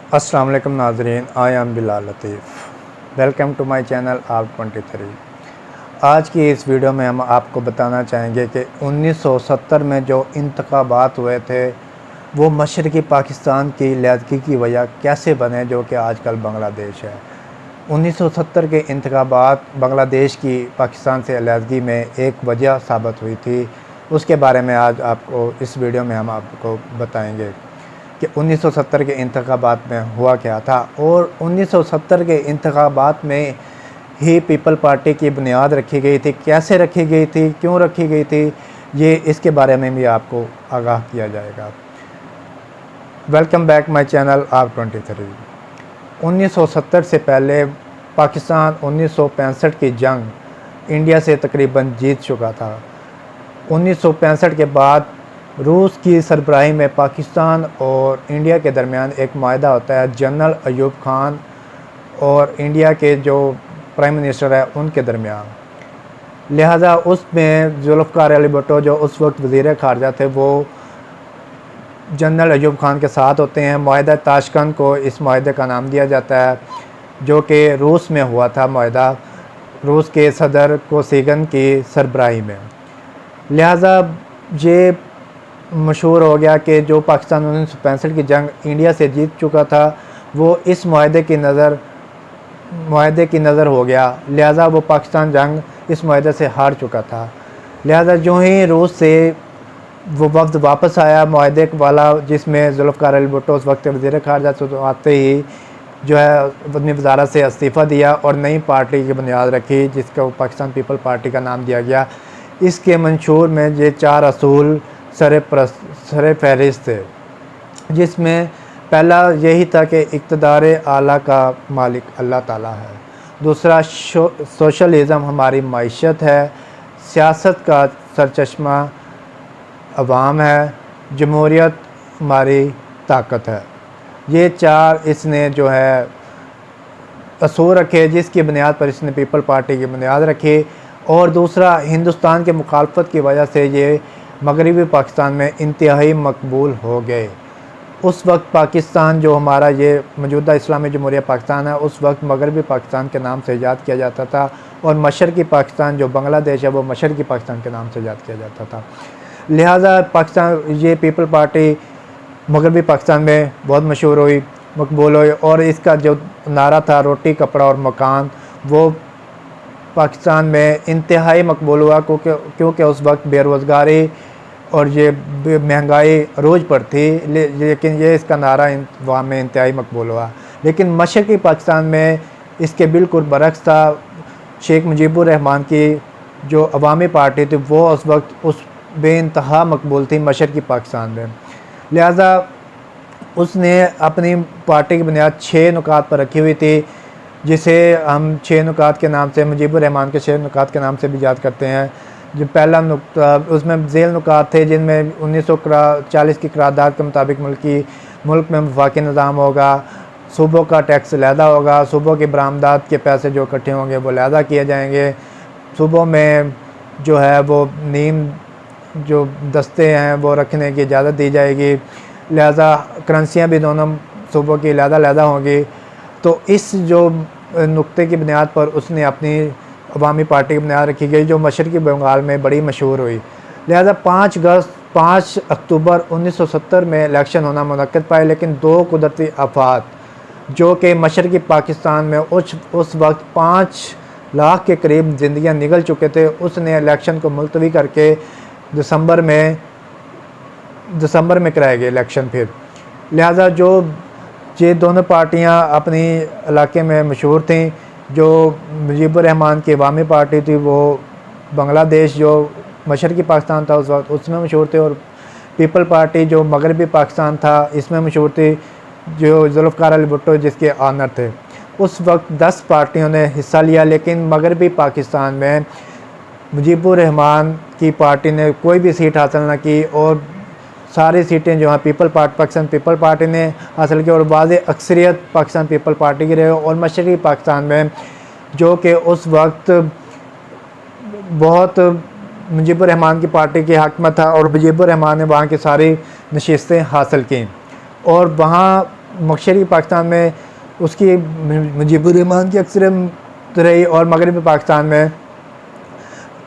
अस्सलाम वालेकुम नाज़रीन, I am Bilal Latif. Welcome to my channel R23। आज की इस वीडियो में हम आपको बताना चाहेंगे कि 1970 में जो इंतखाबात हुए थे वो मशरक़ी पाकिस्तान की लैदगी की वजह कैसे बने, जो कि आजकल बांग्लादेश है। 1970 के इंतखाबात बांग्लादेश की पाकिस्तान से अलहदगी में एक वजह साबित हुई थी। उसके बारे में आज आपको इस वीडियो में हम आपको बताएंगे कि 1970 के इंतखाबात में हुआ क्या था, और 1970 के इंतखाबात में ही पीपल पार्टी की बुनियाद रखी गई थी। कैसे रखी गई थी, क्यों रखी गई थी, ये इसके बारे में भी आपको आगाह किया जाएगा। Welcome back my channel R23। 1970 से पहले पाकिस्तान 1965 की जंग इंडिया से तकरीबन जीत चुका था। 1965 के बाद रूस की सरबराही में पाकिस्तान और इंडिया के दरमियान एक माहदा होता है, जनरल अयूब खान और इंडिया के जो प्राइम मिनिस्टर है उनके दरमियान। लिहाजा उसमें जुल्फ़िकार अली भुट्टो जो उस वक्त वज़ीर ख़ारजा थे वो जनरल अयूब खान के साथ होते हैं। माहदा ताशकंद को इस माहदे का नाम दिया जाता है, जो कि रूस में हुआ था माहदा, रूस के सदर कोसिगन की सरबराही में। लिहाजा ये मशहूर हो गया कि जो पाकिस्तान 1965 की जंग इंडिया से जीत चुका था वो इस माहदे की नज़र हो गया। लिहाजा वो पाकिस्तान जंग इस माहदे से हार चुका था। लिहाजा जो ही रूस से वो वफ्द वापस आया माहदे वाला, जिसमें जुल्फ़िकार अली भुट्टो उस वक्त वज़ीर ख़ारजा, तो आते ही जो है अपनी वज़ारत से इस्तीफ़ा दिया और नई पार्टी की बुनियाद रखी, जिसको पाकिस्तान पीपल पार्टी का नाम दिया गया। इसके मंशूर में ये 4 असूल सर फहरिस्त थे, जिसमें पहला यही था कि इक़्तिदार आला का मालिक अल्लाह ताला है। दूसरा, सोशलिज़म हमारी मईशत है। सियासत का सरचश्मा अवाम है। जमहूरियत हमारी ताकत है। ये 4 इसने जो है असूल रखे, जिसकी बुनियाद पर इसने पीपल पार्टी की बुनियाद रखी। और दूसरा, हिंदुस्तान के मुखालफत की वजह से ये मगरबी पाकिस्तान में इंतहाई मकबूल हो गए। उस वक्त पाकिस्तान जो हमारा ये मौजूदा इस्लामी जमहूरिया पाकिस्तान है, उस वक्त मगरबी पाकिस्तान के नाम से याद किया जाता था, और मशरक़ी पाकिस्तान जो बांग्लादेश है वो मशरक़ी पाकिस्तान के नाम से याद किया जाता था। लिहाजा पाकिस्तान ये पीपल पार्टी मगरबी पाकिस्तान में बहुत मशहूर हुई, मकबूल हुई, और इसका जो नारा था रोटी कपड़ा और मकान, वो पाकिस्तान में इंतहाई मकबूल हुआ, क्योंकि उस वक्त बेरोज़गारी और ये महंगाई रोज़ पर थी। लेकिन ये इसका नारा वहाँ में इंतहाई मकबूल हुआ। लेकिन मशरक़ी पाकिस्तान में इसके बिल्कुल बरक्स था। शेख मुजीबुर रहमान की जो अवामी पार्टी थी वो उस वक्त उस बेइंतहा मकबूल थी मशरक़ी पाकिस्तान में। लिहाजा उसने अपनी पार्टी की बुनियाद 6 नुकात पर रखी हुई थी, जिसे हम 6 नुकात के नाम से, मुजीबुर रहमान के 6 नुकात के नाम से भी याद करते हैं। जो पहला नुकता, उसमें झेल नुकात थे, जिनमें 1940 की करारदाद के मुताबिक मुल्क में वफाकी निज़ाम होगा, सूबों का टैक्स लहदा होगा, सूबों की बरामदात के पैसे जो इकट्ठे होंगे वो लहदा किए जाएंगे, सूबों में जो है वो नीम जो दस्ते हैं वो रखने की इजाज़त दी जाएगी। लिहाजा करेंसियाँ भी दोनों सूबों की लहदा होंगी। तो इस जो नुक्ते की बुनियाद पर उसने अपनी अवामी पार्टी की बुनियाद रखी गई, जो मशरक़ी बंगाल में बड़ी मशहूर हुई। लिहाजा 5 अक्टूबर 1970 में इलेक्शन होना मुनक्किद पाए, लेकिन 2 कुदरती आफात जो कि मशरक़ी पाकिस्तान में उस वक्त 5 लाख के करीब ज़िंदगियाँ निगल चुके थे, उसने इलेक्शन को मुलतवी करके दिसंबर में कराए गए इलेक्शन फिर। लिहाजा जो ये दोनों पार्टियां अपनी इलाके में मशहूर थीं। जो मुजीबुर रहमान की अवामी पार्टी थी वो बांग्लादेश जो मशरक़ी पाकिस्तान था उस वक्त उसमें मशहूर थे, और पीपल पार्टी जो मगरबी पाकिस्तान था इसमें मशहूर थी, जो जुल्फ़िकार अली भुट्टो जिसके ऑनर थे। उस वक्त 10 पार्टियों ने हिस्सा लिया, लेकिन मगरबी पाकिस्तान में मुजीबुर रहमान की पार्टी ने कोई भी सीट हासिल न की, और सारी सीटें जो हैं पाकिस्तान पीपल पार्टी ने हासिल की, और वाज़े अक्सरियत पाकिस्तान पीपल पार्टी की रहे। और मशरक़ी पाकिस्तान में जो कि उस वक्त बहुत मुजीबुर रहमान की पार्टी की हक में था, और मुजीबुर रहमान ने वहाँ की सारी नशिस्तें हासिल की, और वहाँ मशरक़ी पाकिस्तान में उसकी मुजीबुर रहमान की अक्सरियत रही और मगरबी पाकिस्तान में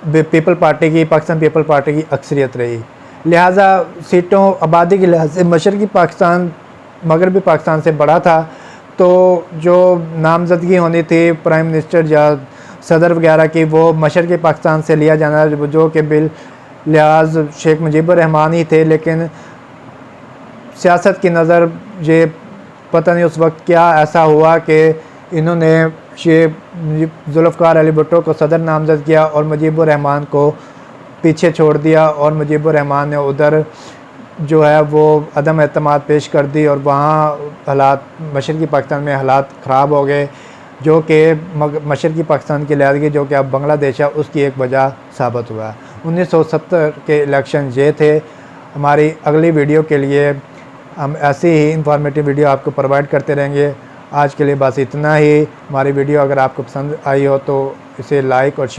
पाकिस्तान पीपल पार्टी की अक्सरियत रही। लिहाजा सीटों आबादी के लिहाज से मशरक़ी पाकिस्तान मगरबी पाकिस्तान से बड़ा था, तो जो नामजदगी होनी थी प्राइम मिनिस्टर या सदर वगैरह की वो मशरक़ी पाकिस्तान से लिया जाना, जो कि बिल लिहाज शेख मुजीबुर रहमान ही थे। लेकिन सियासत की नज़र ये पता नहीं उस वक्त क्या ऐसा हुआ कि इन्होंने शेख जुल्फ़िकार अली भुट्टो को सदर नामज़द किया और मुजीबुर रहमान को पीछे छोड़ दिया, और मुजीबुर रहमान ने उधर जो है वो अदम एतमाद पेश कर दी और वहाँ हालात मशरक़ी पाकिस्तान में हालात ख़राब हो गए, जो कि मशरक़ी पाकिस्तान की लहरगी जो कि अब बांग्लादेश है उसकी एक वजह साबित हुआ। 1970 के इलेक्शन ये थे। हमारी अगली वीडियो के लिए हम ऐसी ही इंफॉर्मेटिव वीडियो आपको प्रोवाइड करते रहेंगे। आज के लिए बस इतना ही। हमारी वीडियो अगर आपको पसंद आई हो तो इसे लाइक और